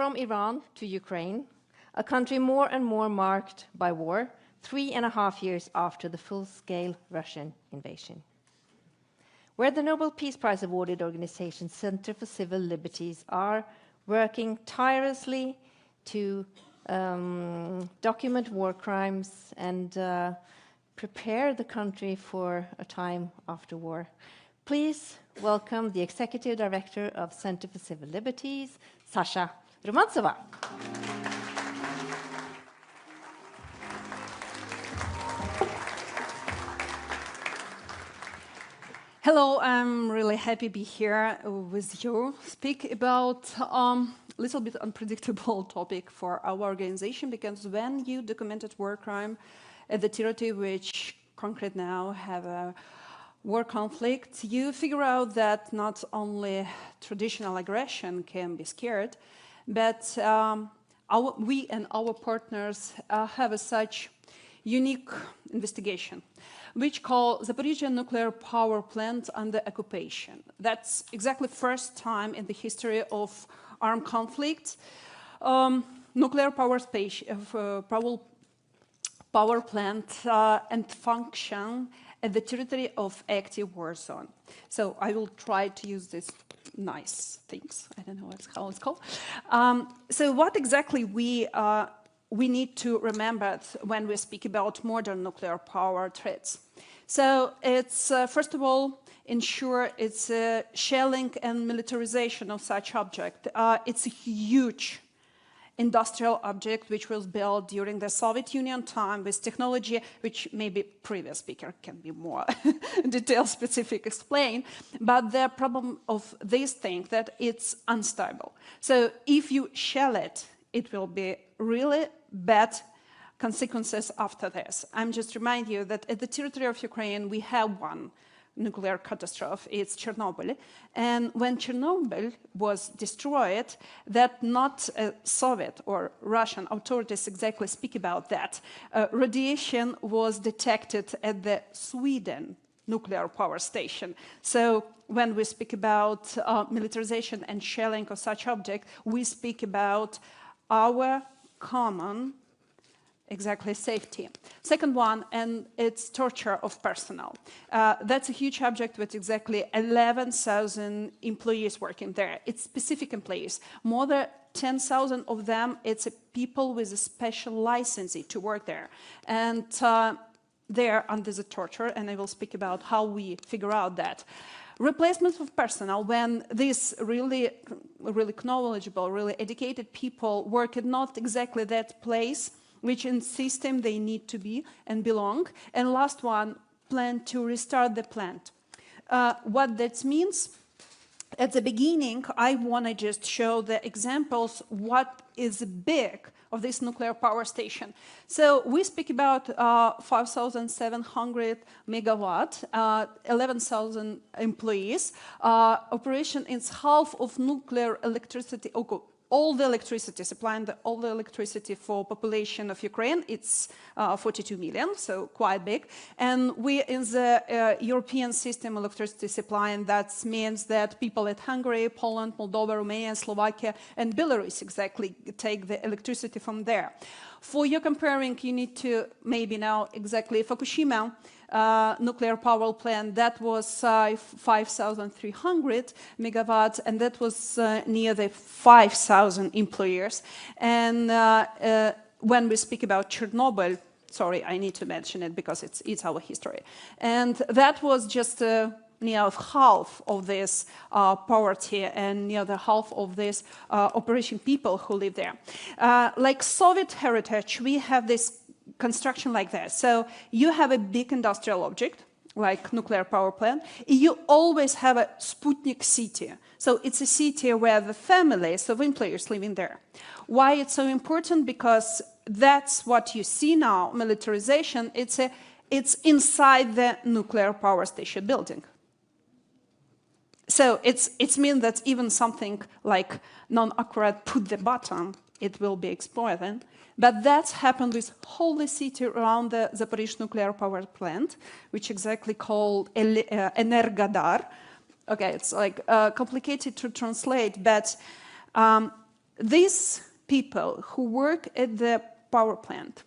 from Iran to Ukraine, a country more and more marked by war, 3.5 years after the full-scale Russian invasion. Where the Nobel Peace Prize awarded organization Center for Civil Liberties are working tirelessly to document war crimes and prepare the country for a time after war. Please welcome the Executive Director of Center for Civil Liberties, Sasha Romantsova. Hello, I'm really happy to be here with you, speak about a little bit unpredictable topic for our organization, because when you documented war crime at the territory which concrete now have a war conflict, you figure out that not only traditional aggression can be scared, but we and our partners have such unique investigation, which call Zaporizhzhia Nuclear Power Plant under occupation. That's exactly first time in the history of armed conflict. Nuclear power plant and function at the territory of active war zone. So I will try to use these nice things. I don't know how it's called. So what exactly we need to remember when we speak about modern nuclear power threats. So it's, first of all, ensure it's shelling and militarization of such object. It's a huge industrial object which was built during the Soviet Union time with technology which maybe previous speaker can be more detail specific explain. But the problem of this thing that it's unstable. So if you shell it, it will be really bad consequences after this. I'm just remind you that at the territory of Ukraine, we have one nuclear catastrophe, it's Chernobyl. And when Chernobyl was destroyed, that not Soviet or Russian authorities exactly speak about that. Radiation was detected at the Sweden nuclear power station. So when we speak about militarization and shelling of such object, we speak about our common safety. Second one, and it's torture of personnel. That's a huge object with exactly 11,000 employees working there. It's specific employees. More than 10,000 of them, it's people with a special licensing to work there. And they're under the torture, and I will speak about how we figure out that. Replacement of personnel, when these really knowledgeable, really educated people work at not exactly that place which in system they need to be and belong. And last one, plan to restart the plant. What that means, at the beginning, I want to just show the examples what is big of this nuclear power station. So we speak about 5,700 megawatt, 11,000 employees. Operation is half of nuclear electricity, all the electricity, supplying all the electricity for population of Ukraine, it's 42 million, so quite big. And we in the European system electricity supply, and that means that people at Hungary, Poland, Moldova, Romania, Slovakia, and Belarus exactly take the electricity from there. For your comparing, you need to maybe know exactly Fukushima nuclear power plant, that was 5,300 megawatts, and that was near the 5,000 employers. And when we speak about Chernobyl, sorry, I need to mention it because it's our history. And that was just near half of this poverty and near the half of this operation people who live there. Like Soviet heritage, we have this construction like that. So you have a big industrial object, like nuclear power plant. You always have a Sputnik city. So it's a city where the families of employees living there. Why it's so important? Because that's what you see now, militarization. It's inside the nuclear power station building. So it's mean that even something like non-accurate put the button, it will be exploited. But that's happened with whole the city around the Zaporizhzhia Nuclear Power Plant, which exactly called Energodar. Okay, it's like complicated to translate, but these people who work at the power plant,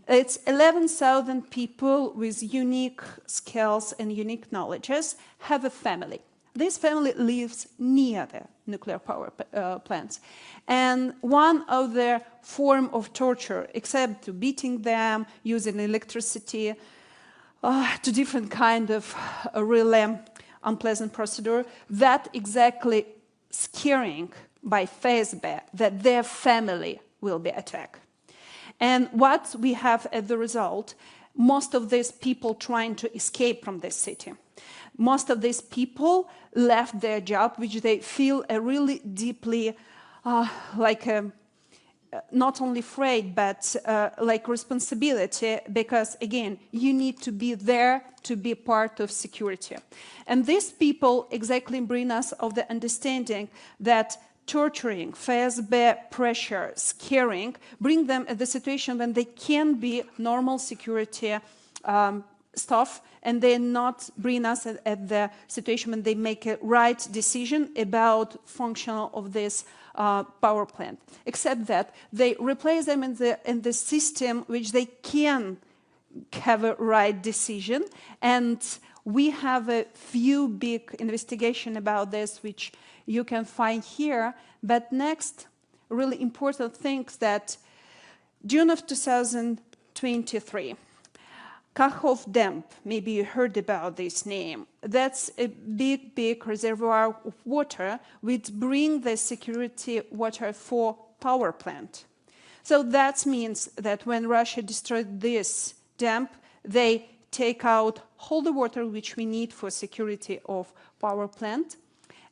it's 11,000 people with unique skills and unique knowledges, have a family. This family lives near the nuclear power plants. And one of the form of torture, except to beating them, using electricity, to different kind of really unpleasant procedure, that exactly scaring by FSB that their family will be attacked. And what we have as the result, most of these people trying to escape from this city. Most of these people left their job, which they feel a really deeply, not only afraid, but like responsibility, because again, you need to be there to be part of security. And these people exactly bring us of the understanding that torturing, FSB pressure, scaring, bring them at the situation when they can be normal security staff, and they not bring us at the situation when they make a right decision about function of this power plant. Except that they replace them in the system which they can have a right decision. And we have a few big investigation about this, which you can find here. But next, really important things that June of 2023, Kakhovka Dam, maybe you heard about this name. That's a big, big reservoir of water which bring the security water for power plant. So that means that when Russia destroyed this dam, they take out all the water which we need for security of power plant,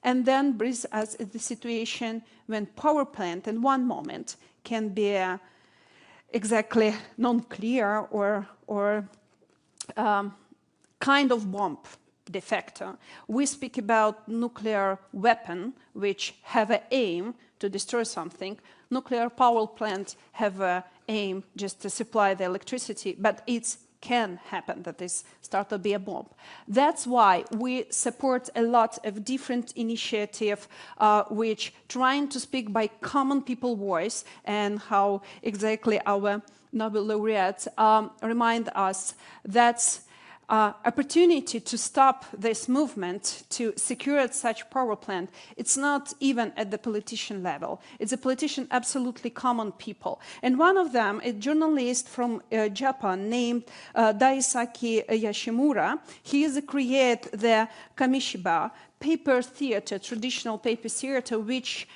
and then brings us in the situation when power plant in one moment can be exactly non-clear or kind of bomb defector. We speak about nuclear weapon which have an aim to destroy something. Nuclear power plants have an aim just to supply the electricity, but it can happen that this start to be a bomb. That's why we support a lot of different initiatives which trying to speak by common people voice, and how exactly our Nobel laureates remind us that opportunity to stop this movement to secure such power plant, it's not even at the politician level. It's a politician, absolutely common people. And one of them, a journalist from Japan named Daisaki Yoshimura. He is created the Kamishiba paper theater, traditional paper theater, which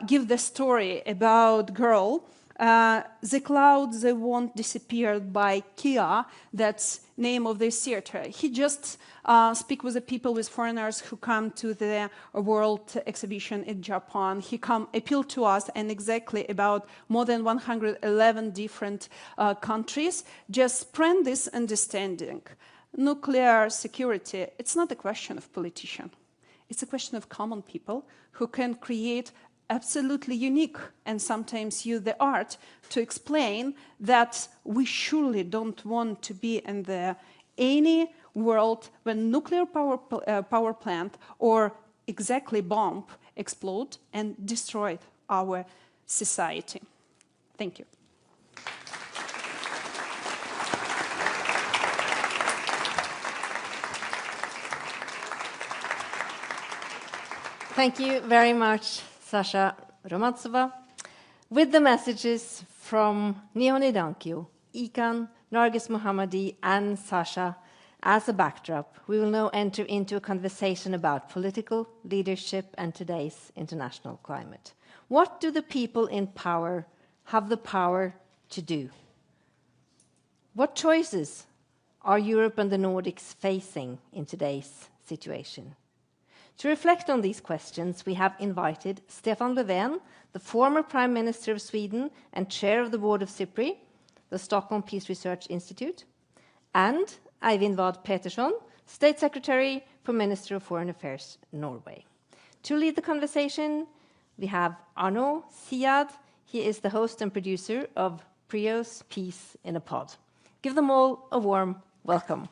give the story about girl. The clouds, they won't disappear by Kia, that's name of this theater. He just speak with the people, with foreigners who come to the world exhibition in Japan. He come appeal to us, and exactly about more than 111 different countries, just spread this understanding. Nuclear security, it's not a question of politician. It's a question of common people who can create absolutely unique and sometimes use the art to explain that we surely don't want to be in any world when nuclear power plant or exactly bomb explode and destroy our society. Thank you. Thank you very much, Sasha Romantsova. With the messages from Nihon Hidankyo, Ikan, Nargis Mohammadi, and Sasha as a backdrop, we will now enter into a conversation about political leadership and today's international climate. What do the people in power have the power to do? What choices are Europe and the Nordics facing in today's situation? To reflect on these questions, we have invited Stefan Löfven, the former Prime Minister of Sweden and Chair of the Board of SIPRI, the Stockholm Peace Research Institute, and Eivind Vad Petersson, State Secretary for Minister of Foreign Affairs, Norway. To lead the conversation, we have Arnaud Siad. He is the host and producer of Prio's Peace in a Pod. Give them all a warm welcome.